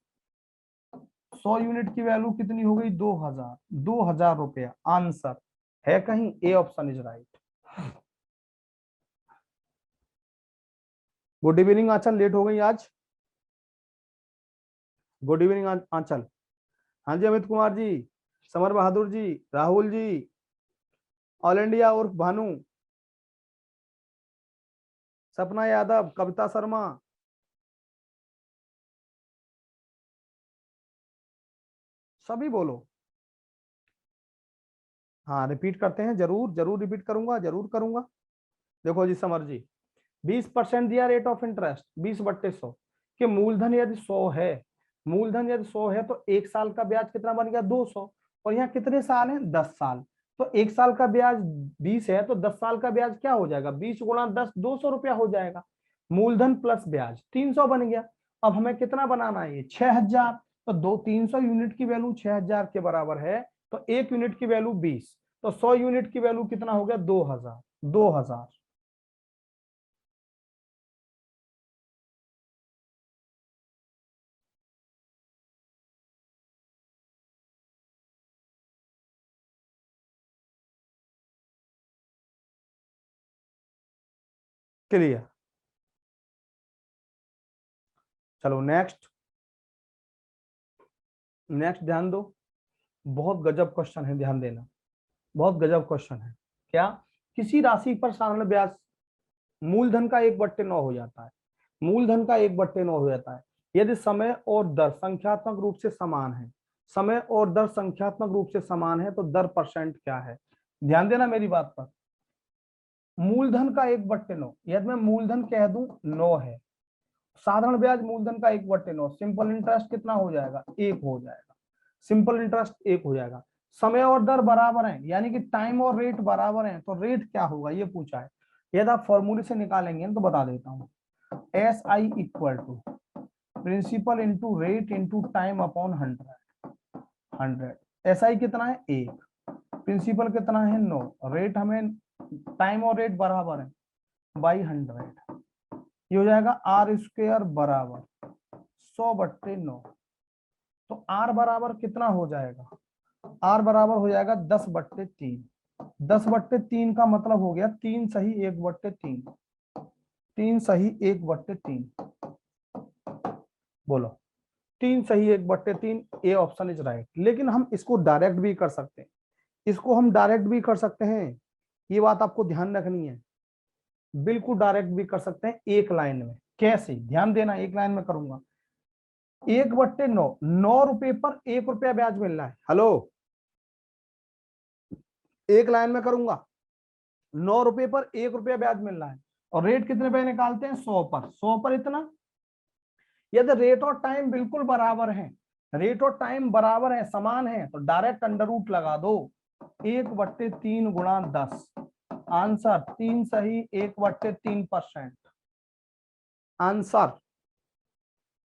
100 यूनिट की वैल्यू कितनी हो गई, 2000। 2000 रुपया आंसर है कहीं, A option is right. Good evening Aanchal, late हो गई आज। Good evening Aanchal. हाँ जी अमित कुमार जी, समर बहादुर जी, राहुल जी, ऑल इंडिया उर्फ भानु, सपना यादव, कविता शर्मा, सभी बोलो। हाँ रिपीट करते हैं, जरूर जरूर रिपीट करूंगा, जरूर करूंगा। देखो जी समर जी, 20% दिया रेट ऑफ इंटरेस्ट, 20/100 कि मूलधन यदि 100 है, मूलधन यदि 100 है तो 1 साल का ब्याज कितना बन गया, 200। और यहाँ कितने साल हैं, 10 साल। तो 1 साल का ब्याज 20 है, तो 10 साल का ब्याज क्या हो जाएगा, 20 × 10, 200 रुपया हो जाएगा। मूलधन प्लस ब्याज 300 बन गया। अब हमें कितना बनाना है, ये 6000। तो 300 यूनिट की वैल्यू 6000 के बराबर है, तो 1 यूनिट की वैल्यू 20। तो 100 यूनिट की वैल्यू कितना हो गया, 2000। 2000। क्लियर। चलो नेक्स्ट, नेक्स्ट ध्यान दो। बहुत गजब क्वेश्चन है, ध्यान देना। बहुत गजब क्वेश्चन है। क्या, किसी राशि पर साधारण ब्याज मूलधन का 1/9 हो जाता है। मूलधन का 1/9 हो जाता है यदि समय और दर संख्यात्मक रूप से समान है। समय और दर संख्यात्मक रूप से समान है तो दर परसेंट क्या है। ध्यान देना मेरी बात पर। मूलधन का 1/9, यदि मैं मूलधन कह दूं 9 है, साधारण ब्याज मूलधन का 1/9, सिंपल इंटरेस्ट कितना हो जाएगा, 1 हो जाएगा। सिंपल इंटरेस्ट 1 हो जाएगा। समय और दर बराबर है, यानी कि टाइम और रेट बराबर है, तो रेट क्या होगा ये पूछा है। यदि आप फॉर्मूले से निकालेंगे तो बता देता हूँ। S I equal to principal into rate into time upon 100। S I कितना है, 1। प्रिंसिपल कितना है, 9। रेट हमें, टाइम और रेट बराबर है, बाई 100। ये हो जाएगा आर स्क्वेयर बराबर 100/9। तो आर बराबर कितना हो जाएगा, आर बराबर हो जाएगा 10/3। 10/3 का मतलब हो गया 3 सही 1/3। 3 सही 1/3। बोलो, 3 सही 1/3, ए ऑप्शन इज राइट। लेकिन हम इसको डायरेक्ट भी कर सकते हैं, इसको हम डायरेक्ट भी कर सकते हैं, ये बात आपको ध्यान रखनी है। बिल्कुल डायरेक्ट भी कर सकते हैं एक लाइन में। कैसे, ध्यान देना, एक लाइन में करूंगा। 1/9, 9 रुपए पर 1 रुपया ब्याज मिल रहा है। हेलो, एक लाइन में करूंगा। 9 रुपए पर 1 रुपया ब्याज मिल रहा है, और रेट कितने पे निकालते हैं, 100 पर। 100 पर इतना। यदि रेट और टाइम बिल्कुल बराबर है, रेट और टाइम बराबर है, समान है, तो डायरेक्ट अंडर रूट लगा दो। 1/3 × 10। आंसर 3 सही 1/3%। आंसर,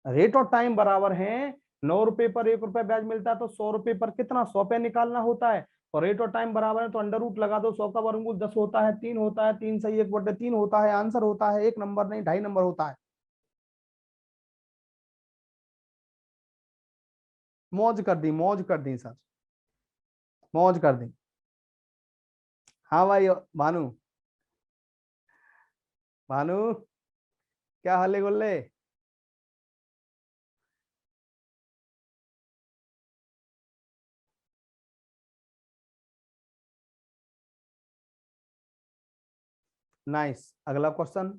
रेट और टाइम बराबर है, 9 रुपए पर 1 रुपया ब्याज मिलता है, तो 100 रुपए पर कितना, 100 पे निकालना होता है। और रेट और टाइम बराबर है तो अंडर रूट लगा दो। 100 का वर्गमूल 10 होता है, 3 होता है, 3 सही 1/3 होता है। आंसर होता है 1 नंबर नहीं, 2.5 नंबर होता है। मौज कर दी, मौज कर दी सर, मौज कर दी। हाँ भाई भानु, भानु क्या हल्ले गुल्ले। नाइस। अगला क्वेश्चन,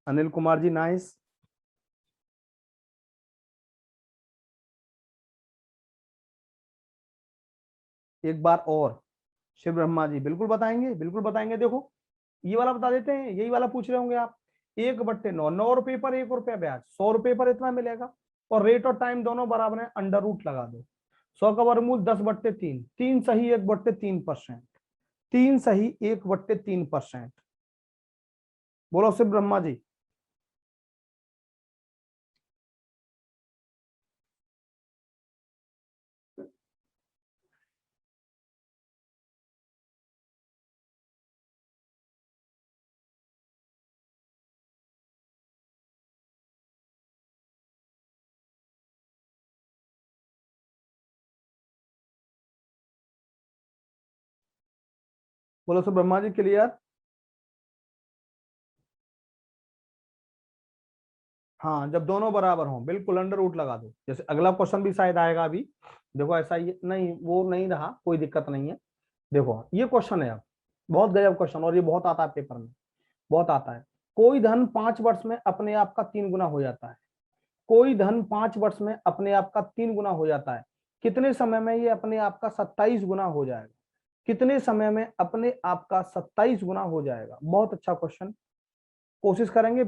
अनिल कुमार जी, नाइस। एक बार और, शिव ब्रह्मा जी बिल्कुल बताएंगे, बिल्कुल बताएंगे। देखो ये वाला बता देते हैं, यही वाला पूछ रहे होंगे आप। 1/9, 9 रुपए पर 1 रुपया ब्याज, 100 रुपए पर इतना मिलेगा। और रेट और टाइम दोनों बराबर है, अंडर रूट लगा दो। 100 का वर्गमूल 10/3, 3 सही 1/3%। 3 सही 1/3%। बोलो शिव ब्रह्मा जी। बोलो सर ब्रह्मा जी क्लियर। हाँ, जब दोनों बराबर हों बिल्कुल अंडर रूट लगा दो। जैसे अगला क्वेश्चन भी शायद आएगा अभी, देखो ऐसा ही नहीं, वो नहीं रहा, कोई दिक्कत नहीं है। देखो ये क्वेश्चन है, अब बहुत गजब क्वेश्चन, और ये बहुत आता है पेपर में, बहुत आता है। कोई धन 5 वर्ष में अपने आप का 3 गुना हो जाता है। कोई धन 5 वर्ष में अपने आप का 3 गुना हो जाता है, कितने समय में ये अपने आप का 27 गुना हो जाएगा? कितने समय में अपने आप का 27 गुना हो जाएगा? बहुत अच्छा क्वेश्चन, कोशिश करेंगे।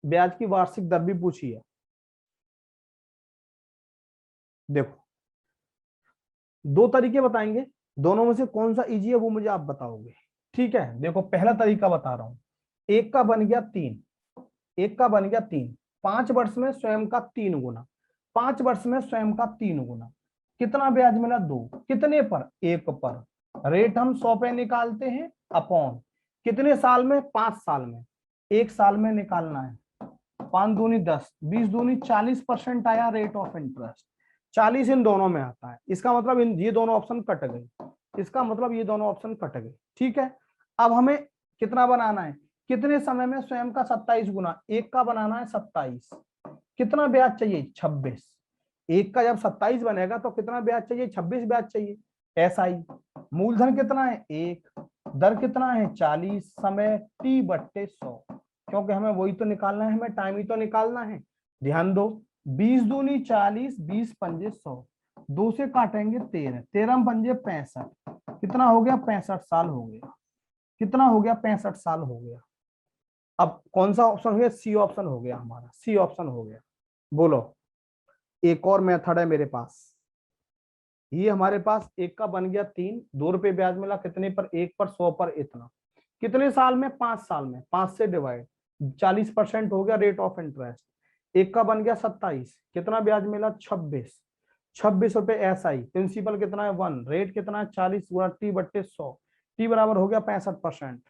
ब्याज की वार्षिक दर भी पूछी है। देखो दो तरीके बताएंगे, दोनों में से कौन सा इजी है वो मुझे आप बताओगे, ठीक है। देखो पहला तरीका बता रहा हूं, एक का बन गया 3, एक का बन गया 3, 5 वर्ष में स्वयं का 3 गुना, 5 वर्ष में स्वयं का 3 गुना, कितना ब्याज मिला? 2, कितने पर? 1 पर। रेट हम 100 पे निकालते हैं, अपॉन कितने साल में? 5 साल में। 1 साल में निकालना है, 5 दूनी 10, 20 दूनी 40% आया रेट ऑफ इंटरेस्ट। 40 इन दोनों में आता है, इसका मतलब इन ये दोनों ऑप्शन कट गए, इसका मतलब ये दोनों ऑप्शन कट गए, ठीक है। अब हमें कितना बनाना है? कितने समय में स्वयं का 27 गुना? एक का बनाना है 27, कितना ब्याज चाहिए? 26। एक का जब 27 बनेगा तो कितना ब्याज चाहिए? 26 ब्याज चाहिए। ऐसा ही मूलधन कितना है? 1, दर कितना है? 40, समय T/100, क्योंकि हमें वही तो निकालना है, हमें टाइम ही तो निकालना है। ध्यान दो, 20 दूनी 40, 20 पंजे 100, 2 से काटेंगे 13, 13 पंजे 65, कितना हो गया? 65 साल हो गया। कितना हो गया? 65 साल हो गया। अब कौन सा ऑप्शन हो गया? सी ऑप्शन हो गया हमारा, सी ऑप्शन हो गया। बोलो, एक और मेथड है मेरे पास, ये हमारे पास एक का बन गया 3, 2 रुपए ब्याज मिला, कितने पर? 1 पर, 100 पर, इतना, कितने साल में? 5 साल में, 5 से डिवाइड, 40% हो गया रेट ऑफ इंटरेस्ट। एक का बन गया 27, कितना ब्याज मिला? 26, 26 रुपए ऐसा ही, प्रिंसिपल कितना है? 1, रेट कितना है? 40 गुणा T/100, टी बराबर हो गया 65%।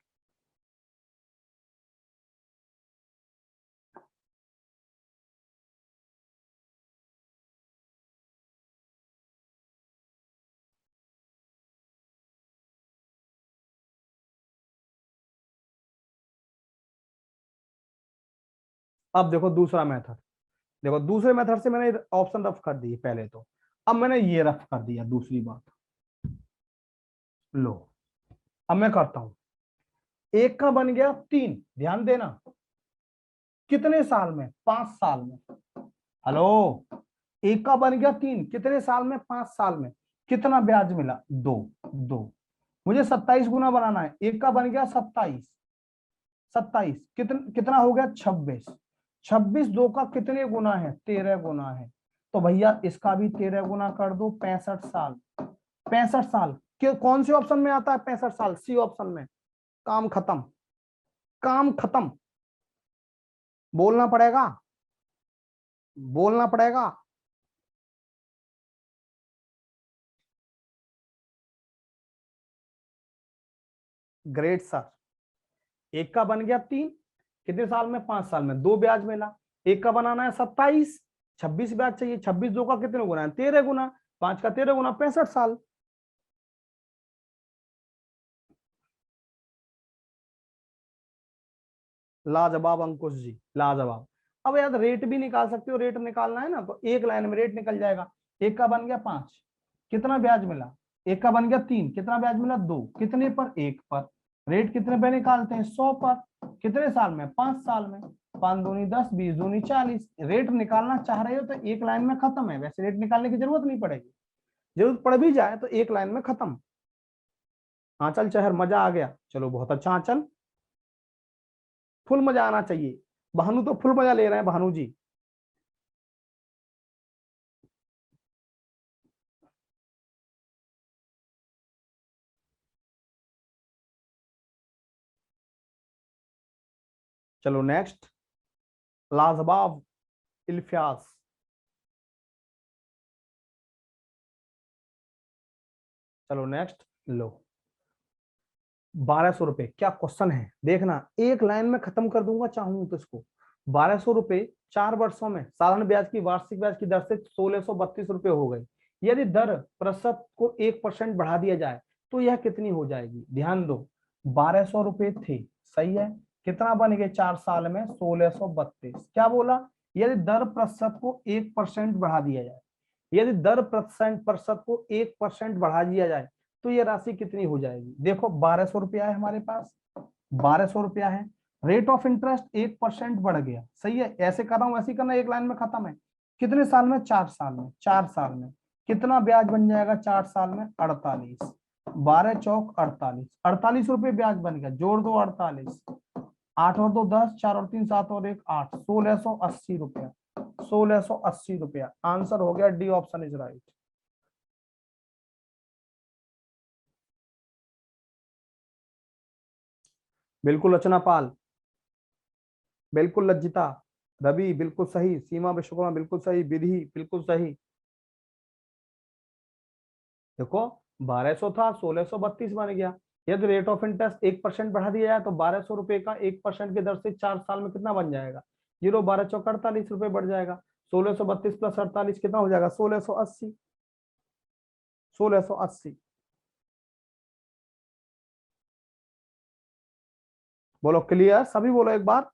अब देखो दूसरा मेथड, देखो दूसरे मेथड से मैंने ऑप्शन रफ कर दिए पहले तो, अब मैंने ये रफ कर दिया दूसरी बात। लो अब मैं करता हूं, एक का बन गया 3, ध्यान देना, कितने साल में? 5 साल में। हेलो, एक का बन गया 3, कितने साल में? 5 साल में। कितना ब्याज मिला? 2, 2। मुझे 27 गुना बनाना है, एक का बन गया 27, 27 कितना हो गया? 26, 26 2 का कितने गुना है? 13 गुना है। तो भैया इसका भी 13 गुना कर दो, 65 साल। 65 साल कौन से ऑप्शन में आता है? 65 साल, सी ऑप्शन में। काम खत्म, काम खत्म। बोलना पड़ेगा, बोलना पड़ेगा। ग्रेट सर, एक का बन गया 3, कितने साल में? 5 साल में, 2 ब्याज मिला। एक का बनाना है 27, 26 ब्याज चाहिए, 26 2 का कितने गुना है? 13 गुना, 5 का 13 गुना, 65 साल। लाजवाब अंकुश जी, लाजवाब। अब यार रेट भी निकाल सकते हो, रेट निकालना है ना तो एक लाइन में रेट निकल जाएगा। एक का बन गया 5, कितना ब्याज मिला? एक का बन गया 3, कितना ब्याज मिला? 2, कितने पर? 1 पर। रेट कितने पे निकालते हैं? 100 पर। कितने साल में? 5 साल में। 5 दूनी 10, 20 दूनी 40। रेट निकालना चाह रहे हो तो एक लाइन में खत्म है, वैसे रेट निकालने की जरूरत नहीं पड़ेगी, जरूरत पड़ भी जाए तो एक लाइन में खत्म। आंचल चहर, मजा आ गया? चलो बहुत अच्छा आंचल, फुल मजा आना चाहिए। भानु तो फुल मजा ले रहे हैं, भानु जी। चलो नेक्स्ट, लाजवाब इल्फियाज। चलो नेक्स्ट लो, 1200 रुपए, क्या क्वेश्चन है देखना, एक लाइन में खत्म कर दूंगा चाहूं तो इसको। 1200 रुपए 4 वर्षों में साधारण ब्याज की वार्षिक ब्याज की दर से 1632 रुपए हो गई। यदि दर प्रतिशत को 1% बढ़ा दिया जाए तो यह कितनी हो जाएगी, ध्यान दो, 1200 रुपए थे, सही है, कितना बन गए 4 साल में, 1632। क्या बोला, यदि दर प्रतिशत को 1% बढ़ा दिया जाए, यदि दर प्रतिशत को 1% बढ़ा दिया जाए तो यह राशि कितनी हो जाएगी। देखो 1200 रुपया है हमारे पास, 1200 रुपया है, रेट ऑफ इंटरेस्ट 1% बढ़ गया, सही है, ऐसे कर रहा हूं वैसे करना, एक लाइन में खत्म है। कितने साल में, 4 साल में, 4 साल में कितना ब्याज बन जाएगा 4 साल में, 48, 12 चौक 48, 48 रुपए ब्याज बन गया, जोड़ दो 48, 8 और 2 10, 4 और 3 7 और 1 8, 1680 रुपया, 1680 रुपया आंसर हो गया, डी ऑप्शन इज राइट। बिल्कुल रचना पाल, बिल्कुल लज्जिता, रवि बिल्कुल सही, सीमा विश्वकर्मा बिल्कुल सही, विधि बिल्कुल सही। देखो 1200 था, 1632 बन गया, यदि रेट ऑफ इंटरेस्ट 1% बढ़ा दिया जाए तो 1200 रुपए का 1% की दर से 4 साल में कितना बन जाएगा, 0 12 चौक 48 रुपए बढ़ जाएगा, 1632 प्लस 48 कितना हो जाएगा, 1680, 1680। बोलो क्लियर, सभी बोलो एक बार।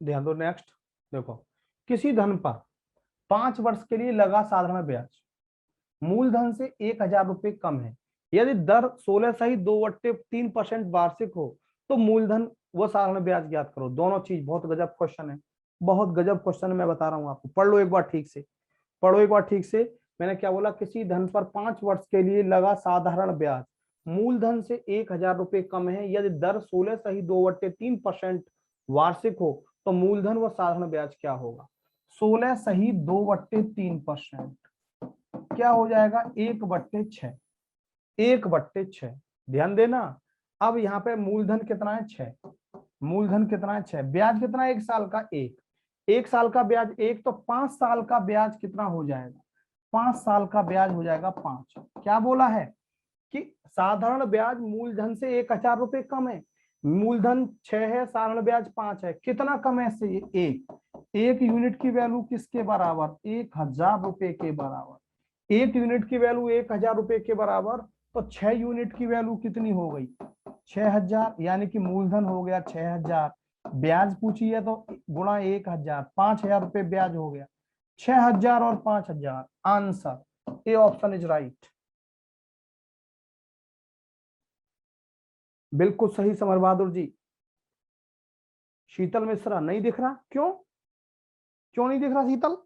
ध्यान दो नेक्स्ट, देखो किसी धन पर 5 वर्ष के लिए लगा साधारण ब्याज मूलधन से 1000 रुपए कम है, यदि दर 16 सही 2/3% वार्षिक हो तो मूलधन व साधारण ब्याज ज्ञात करो। दोनों चीज बहुत गजब क्वेश्चन है, बहुत गजब क्वेश्चन है, मैं बता रहा हूं आपको, पढ़ लो एक बार ठीक से, पढ़ो एक बार ठीक से। मैंने क्या बोला, किसी धन पर 5 वर्ष के लिए लगा साधारण ब्याज मूलधन से 1000 रुपए कम है, यदि दर 16 सही 2/3% वार्षिक हो तो मूलधन व साधारण ब्याज क्या होगा। 16 सही 2/3% क्या हो जाएगा, 1/6, 1/6। ध्यान देना, अब यहाँ पे मूलधन कितना है 6, मूलधन कितना है 6, ब्याज कितना है 1 साल का 1, 1 साल का ब्याज 1, तो 5 साल का ब्याज कितना हो जाएगा, 5 साल का ब्याज हो जाएगा 5। क्या बोला है कि साधारण ब्याज मूलधन से 1000 रुपए कम है, मूलधन 6 है, साधारण ब्याज 5 है, कितना कम है इससे, 1 यूनिट की वैल्यू किसके बराबर, 1000 रुपए के बराबर, 1 यूनिट की वैल्यू 1000 रुपए के बराबर, तो 6 यूनिट की वैल्यू कितनी हो गई, 6000, यानी कि मूलधन हो गया 6000, ब्याज पूछी है तो गुणा 1000, 5000 रुपए ब्याज हो गया, 6000 और 5000, answer A option is right. बिल्कुल सही समर बहादुर जी। शीतल मिश्रा नहीं दिख रहा, क्यों, क्यों नहीं दिख रहा शीतल,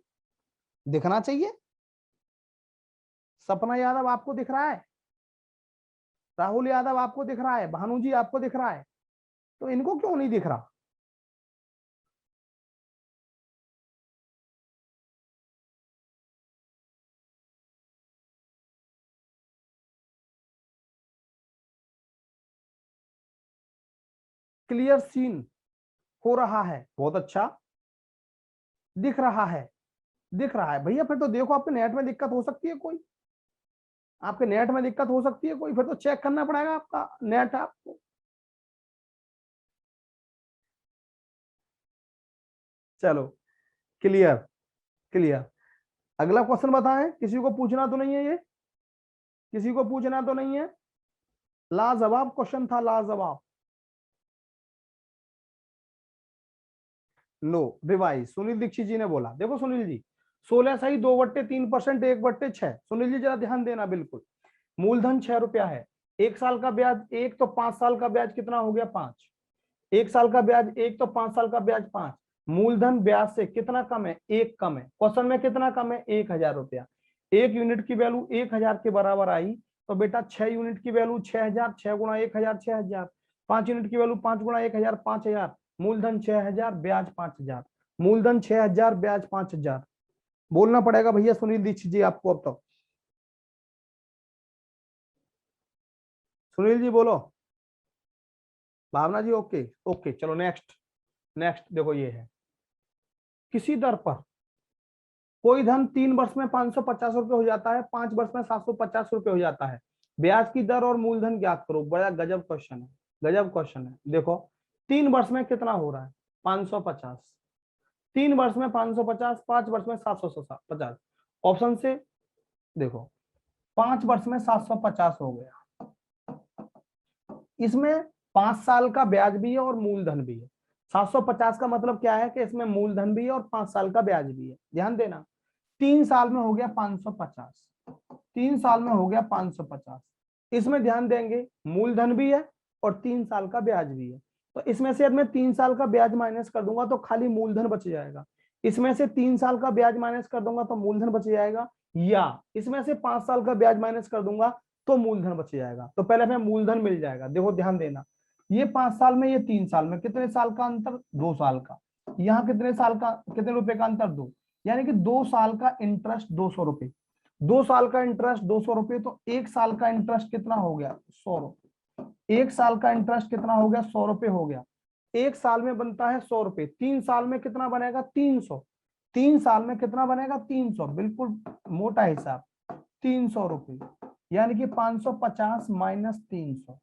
दिखना चाहिए। सपना यादव आपको दिख रहा है, राहुल यादव आपको दिख रहा है, भानु जी आपको दिख रहा है, तो इनको क्यों नहीं दिख रहा। क्लियर सीन हो रहा है, बहुत अच्छा, दिख रहा है, दिख रहा है भैया, फिर तो देखो आपके नेट में दिक्कत हो सकती है कोई, आपके नेट में दिक्कत हो सकती है कोई, फिर तो चेक करना पड़ेगा आपका नेट आपको। चलो क्लियर, क्लियर। अगला क्वेश्चन बताएं, किसी को पूछना तो नहीं है ये, किसी को पूछना तो नहीं है, लाजवाब क्वेश्चन था, लाजवाब। लो रिवाइज, सुनील दीक्षित जी ने बोला, देखो सुनील जी, 16 सही 2/3%, 1/6, सुनील जी जरा ध्यान देना, बिल्कुल मूलधन 6 रुपया है, 1 साल का ब्याज 1, तो 5 साल का ब्याज कितना हो गया 5, 1 साल का ब्याज 1, तो 5 साल का ब्याज 5, मूलधन ब्याज से कितना कम है, 1 कम है, क्वेश्चन में कितना कम है 1000 रुपया, 1 यूनिट की वैल्यू 1000 के बराबर आई, तो बेटा 6 यूनिट की वैल्यू 6000, 6 गुणा 1000, 6000, 5 यूनिट की वैल्यू 5 गुणा 1000 5000, मूलधन 6000, ब्याज 5000, मूलधन 6000, ब्याज 5000। बोलना पड़ेगा भैया सुनील दीक्षित जी आपको अब तो। सुनील जी बोलो। भावना जी ओके ओके, चलो नेक्स्ट। नेक्स्ट देखो ये है, किसी दर पर कोई धन 3 वर्ष में 550 रुपए हो जाता है, 5 वर्ष में 750 रुपए हो जाता है, ब्याज की दर और मूलधन ज्ञात करो। बड़ा गजब क्वेश्चन है, गजब क्वेश्चन है। देखो 3 वर्ष में कितना हो रहा है 550, 3 वर्ष में 550, 5 वर्ष में 750। ऑप्शन से देखो 5 वर्ष में 750 हो गया, इसमें 5 साल का ब्याज भी है और मूलधन भी है। 750 का मतलब क्या है कि इसमें मूलधन भी है और 5 साल का ब्याज भी है। ध्यान देना, 3 साल में हो गया 550, 3 साल में हो गया 550। इसमें ध्यान देंगे मूलधन भी है और 3 साल का ब्याज भी है, तो इसमें से मैं 3 साल का ब्याज माइनस कर दूंगा तो खाली मूलधन बच जाएगा। इसमें से 3 साल का ब्याज माइनस कर दूंगा तो मूलधन बच जाएगा, या इसमें से 5 साल का ब्याज माइनस कर दूंगा तो मूलधन बच जाएगा। तो पहले हमें मूलधन मिल जाएगा। देखो ध्यान देना, ये 5 साल में, ये 3 साल में, कितने साल का अंतर 2 साल का। यहाँ कितने साल का, कितने रुपए का अंतर 2, यानी कि 2 साल का इंटरेस्ट 200 रुपए, 2 साल का इंटरेस्ट 200 रुपए, तो 1 साल का इंटरेस्ट कितना हो गया 100 रुपए। 1 साल का इंटरेस्ट कितना हो गया 100 रुपए हो गया। 1 साल में बनता है 100 रुपए, 3 साल में कितना बनेगा 300, 3 साल में कितना बनेगा 300, बिल्कुल मोटा हिसाब 300 रुपए, यानी कि 550 माइनस 300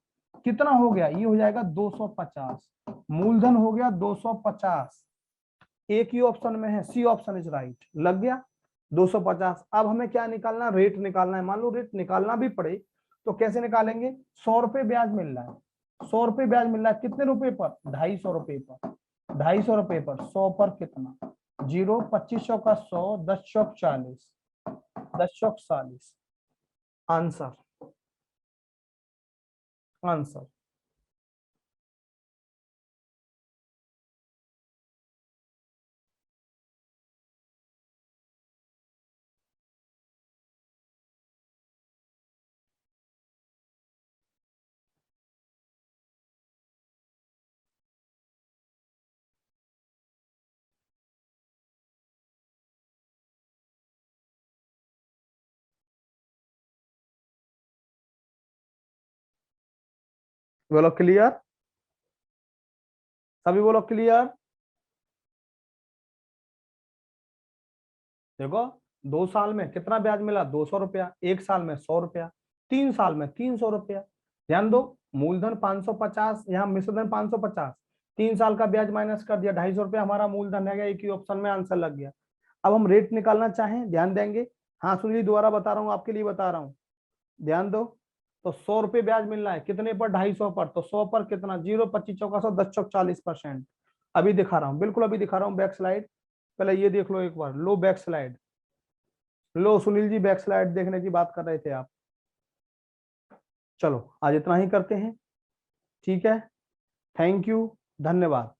कितना हो गया, ये हो जाएगा 250। मूलधन हो गया 250, एक ही ऑप्शन में है, सी ऑप्शन इज राइट। लग गया 250। अब हमें क्या निकालना, रेट निकालना है। मान लो रेट निकालना भी पड़े तो कैसे निकालेंगे, 100 रुपए ब्याज मिल रहा है, 100 रुपए ब्याज मिल रहा है, कितने रुपए पर 250 रुपए पर, 250 रुपए पर 100 पर कितना, 0, 2500 का 100, 10 चौक 40, 10 चौक 40। आंसर, आंसर बोलो क्लियर, सभी बोलो क्लियर। देखो 2 साल में कितना ब्याज मिला 200 रुपया, 1 साल में 100 रुपया, 3 साल में 300 रुपया। ध्यान दो, मूलधन 550, यहाँ मिश्रधन 550, 3 साल का ब्याज माइनस कर दिया, 250 रुपया हमारा मूलधन है गया, एक ही ऑप्शन में आंसर लग गया। अब हम रेट निकालना चाहें, ध्यान देंगे। हाँ सुनील दोबारा बता रहा हूँ, आपके लिए बता रहा हूँ, ध्यान दो। तो 100 रुपये ब्याज मिल रहा है कितने पर 250 पर, तो 100 पर कितना 0, 25 चौका 100, 10 चौक 40%। अभी दिखा रहा हूँ, बिल्कुल अभी दिखा रहा हूँ बैक स्लाइड। पहले ये देख लो एक बार, लो बैक स्लाइड, लो सुनील जी बैक स्लाइड देखने की बात कर रहे थे आप। चलो आज इतना ही करते हैं, ठीक है, थैंक यू, धन्यवाद।